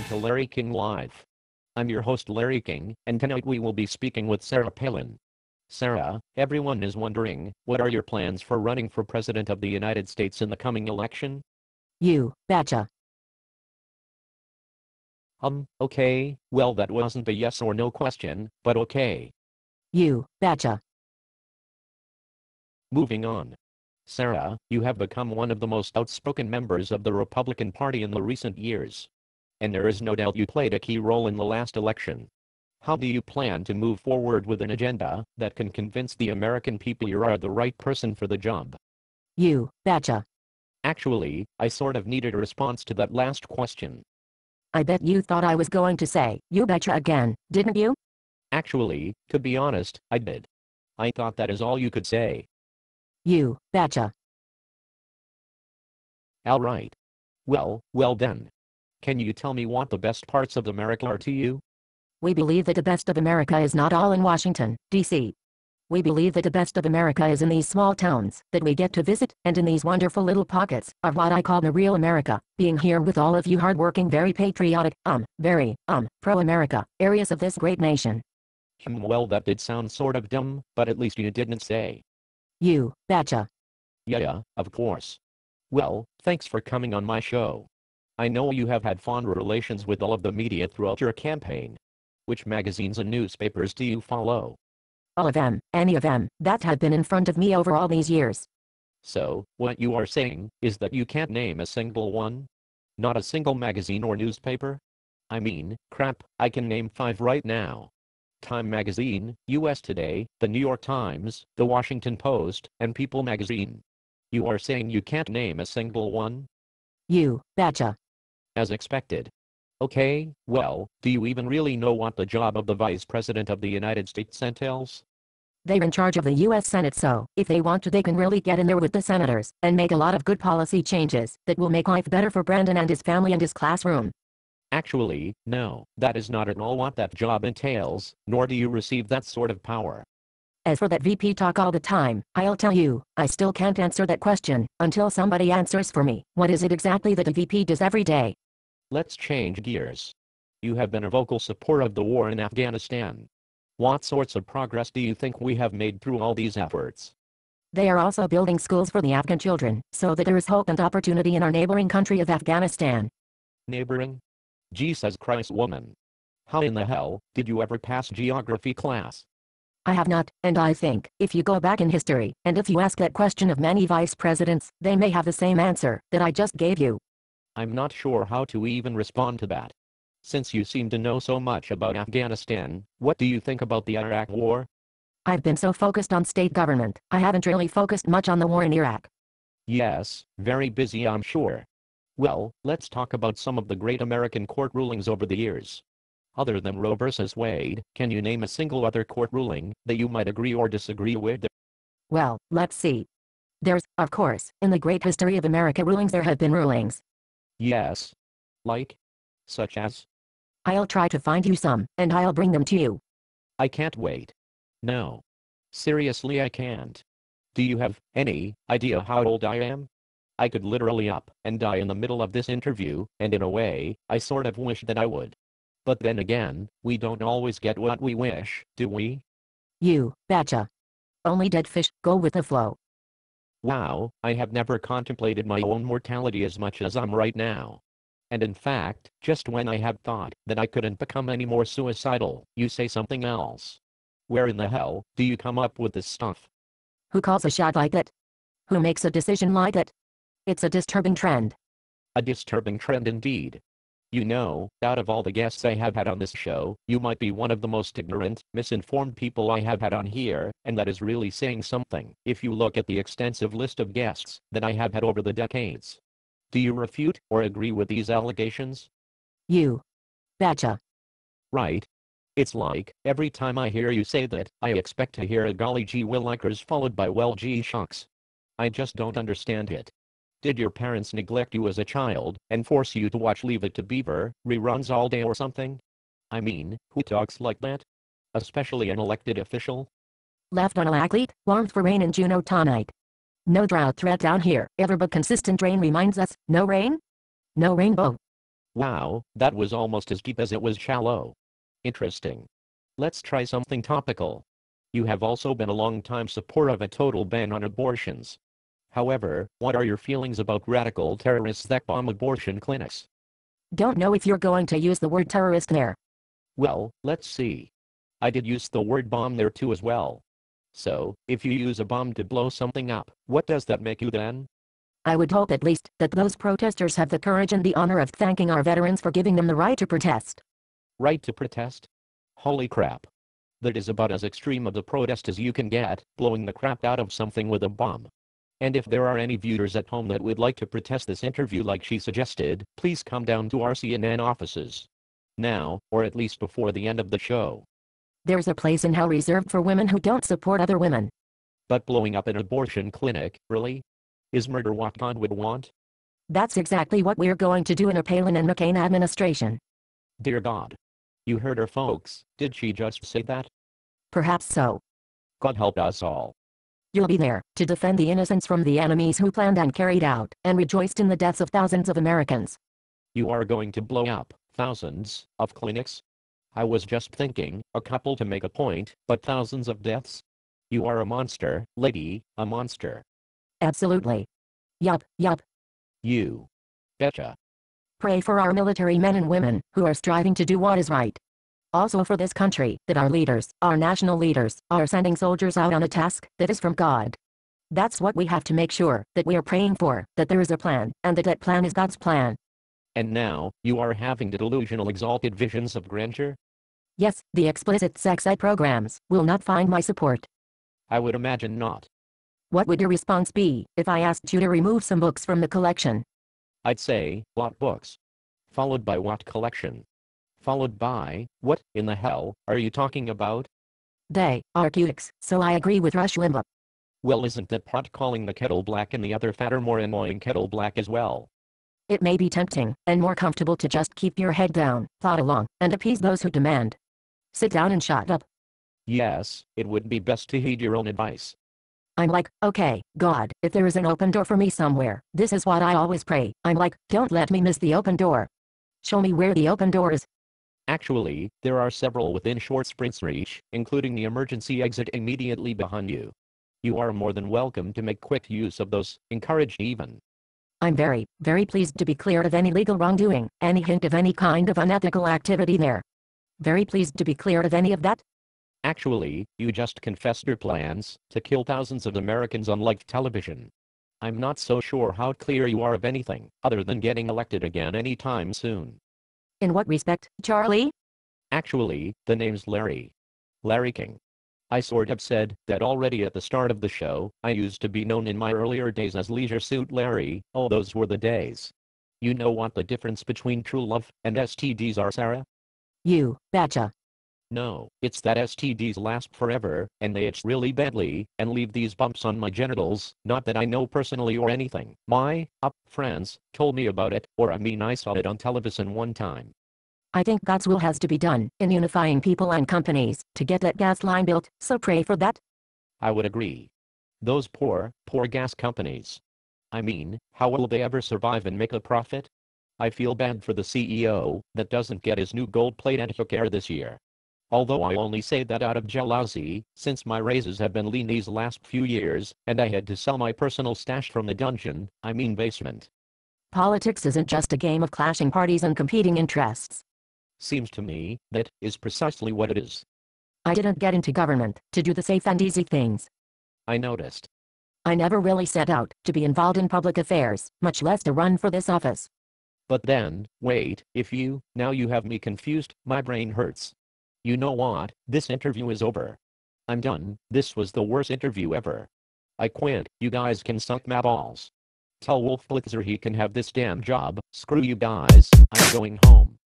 to Larry King Live. I'm your host Larry King, and tonight we will be speaking with Sarah Palin. Sarah, everyone is wondering, what are your plans for running for President of the United States in the coming election? You betcha. Okay, well that wasn't a yes or no question, but okay. You betcha. Moving on. Sarah, you have become one of the most outspoken members of the Republican Party in the recent years. And there is no doubt you played a key role in the last election. How do you plan to move forward with an agenda that can convince the American people you are the right person for the job? You betcha. Actually, I sort of needed a response to that last question. I bet you thought I was going to say, you betcha again, didn't you? Actually, to be honest, I did. I thought that is all you could say. You betcha. All right. Well then. Can you tell me what the best parts of America are to you? We believe that the best of America is not all in Washington, D.C. We believe that the best of America is in these small towns that we get to visit, and in these wonderful little pockets of what I call the real America, being here with all of you hardworking, very patriotic, pro-America areas of this great nation. Well, that did sound sort of dumb, but at least you didn't say. You betcha. Yeah, of course. Well, thanks for coming on my show. I know you have had fond relations with all of the media throughout your campaign. Which magazines and newspapers do you follow? All of them, any of them, that have been in front of me over all these years. So, what you are saying is that you can't name a single one? Not a single magazine or newspaper? I mean, crap, I can name 5 right now. Time Magazine, US Today, The New York Times, The Washington Post, and People Magazine. You are saying you can't name a single one? You betcha. As expected. Okay, well, do you even really know what the job of the Vice President of the United States entails? They're in charge of the U.S. Senate, so if they want to, they can really get in there with the senators and make a lot of good policy changes that will make life better for Brandon and his family and his classroom. Actually, no, that is not at all what that job entails, nor do you receive that sort of power. As for that VP talk all the time, I'll tell you, I still can't answer that question until somebody answers for me. What is it exactly that a VP does every day? Let's change gears. You have been a vocal supporter of the war in Afghanistan. What sorts of progress do you think we have made through all these efforts? They are also building schools for the Afghan children, so that there is hope and opportunity in our neighboring country of Afghanistan. Neighboring? Jesus Christ, woman. How in the hell did you ever pass geography class? I have not, and I think, if you go back in history, and if you ask that question of many vice presidents, they may have the same answer that I just gave you. I'm not sure how to even respond to that. Since you seem to know so much about Afghanistan, what do you think about the Iraq War? I've been so focused on state government, I haven't really focused much on the war in Iraq. Yes, very busy, I'm sure. Well, let's talk about some of the great American court rulings over the years. Other than Roe versus Wade, can you name a single other court ruling that you might agree or disagree with? Well, let's see. There's, of course, in the great history of America rulings there have been rulings. Yes. Like? Such as? I'll try to find you some, and I'll bring them to you. I can't wait. No. Seriously, I can't. Do you have any idea how old I am? I could literally up and die in the middle of this interview, and in a way, I sort of wish that I would. But then again, we don't always get what we wish, do we? You betcha. Only dead fish go with the flow. Wow, I have never contemplated my own mortality as much as I'm right now. And in fact, just when I had thought that I couldn't become any more suicidal, you say something else. Where in the hell do you come up with this stuff? Who calls a shot like that? Who makes a decision like that? It's a disturbing trend. A disturbing trend indeed. You know, out of all the guests I have had on this show, you might be one of the most ignorant, misinformed people I have had on here, and that is really saying something, if you look at the extensive list of guests that I have had over the decades. Do you refute or agree with these allegations? You betcha. Right. It's like, every time I hear you say that, I expect to hear a golly gee willikers followed by well gee shucks. I just don't understand it. Did your parents neglect you as a child and force you to watch Leave It to Beaver reruns all day or something? I mean, who talks like that? Especially an elected official? Left on a athlete, warmth for rain in Juneau tonight. No drought threat down here, ever but consistent rain reminds us, no rain? No rainbow. Wow, that was almost as deep as it was shallow. Interesting. Let's try something topical. You have also been a long-time supporter of a total ban on abortions. However, what are your feelings about radical terrorists that bomb abortion clinics? Don't know if you're going to use the word terrorist there. Well, let's see. I did use the word bomb there too as well. So, if you use a bomb to blow something up, what does that make you then? I would hope at least that those protesters have the courage and the honor of thanking our veterans for giving them the right to protest. Right to protest? Holy crap. That is about as extreme of the protest as you can get, blowing the crap out of something with a bomb. And if there are any viewers at home that would like to protest this interview like she suggested, please come down to our CNN offices. Now, or at least before the end of the show. There's a place in hell reserved for women who don't support other women. But blowing up an abortion clinic, really? Is murder what God would want? That's exactly what we're going to do in a Palin and McCain administration. Dear God. You heard her, folks. Did she just say that? Perhaps so. God help us all. You'll be there to defend the innocents from the enemies who planned and carried out and rejoiced in the deaths of thousands of Americans. You are going to blow up thousands of clinics? I was just thinking, a couple to make a point, but thousands of deaths? You are a monster, lady, a monster. Absolutely. Yup. You betcha. Pray for our military men and women who are striving to do what is right. Also for this country, that our leaders, our national leaders, are sending soldiers out on a task that is from God. That's what we have to make sure that we are praying for, that there is a plan, and that that plan is God's plan. And now, you are having the delusional exalted visions of grandeur? Yes, the explicit sex ed programs will not find my support. I would imagine not. What would your response be if I asked you to remove some books from the collection? I'd say, what books? Followed by what collection? Followed by, what in the hell are you talking about? They are cutics, so I agree with Rush Limbaugh. Well, isn't that pot calling the kettle black and the other fatter more annoying kettle black as well? It may be tempting and more comfortable to just keep your head down, plod along, and appease those who demand. Sit down and shut up. Yes, it would be best to heed your own advice. I'm like, okay, God, if there is an open door for me somewhere, this is what I always pray. I'm like, don't let me miss the open door. Show me where the open door is. Actually, there are several within short sprints reach, including the emergency exit immediately behind you. You are more than welcome to make quick use of those, encouraged even. I'm very, very pleased to be cleared of any legal wrongdoing, any hint of any kind of unethical activity there. Very pleased to be cleared of any of that. Actually, you just confessed your plans to kill thousands of Americans on live television. I'm not so sure how clear you are of anything, other than getting elected again anytime soon. In what respect, Charlie? Actually, the name's Larry. Larry King. I sort of said that already at the start of the show. I used to be known in my earlier days as Leisure Suit Larry. Oh, those were the days. You know what the difference between true love and STDs are, Sarah? You betcha. No, it's that STDs last forever, and they itch really badly, and leave these bumps on my genitals. Not that I know personally or anything. My friends told me about it, or I mean I saw it on television one time. I think God's will has to be done in unifying people and companies to get that gas line built, so pray for that. I would agree. Those poor gas companies. I mean, how will they ever survive and make a profit? I feel bad for the CEO that doesn't get his new gold-plated hair this year. Although I only say that out of jealousy, since my raises have been lean these last few years, and I had to sell my personal stash from the dungeon, I mean basement. Politics isn't just a game of clashing parties and competing interests. Seems to me that is precisely what it is. I didn't get into government to do the safe and easy things. I noticed. I never really set out to be involved in public affairs, much less to run for this office. But then, wait, now you have me confused, my brain hurts. You know what, this interview is over. I'm done, this was the worst interview ever. I quit, you guys can suck my balls. Tell Wolf Blitzer he can have this damn job, screw you guys, I'm going home.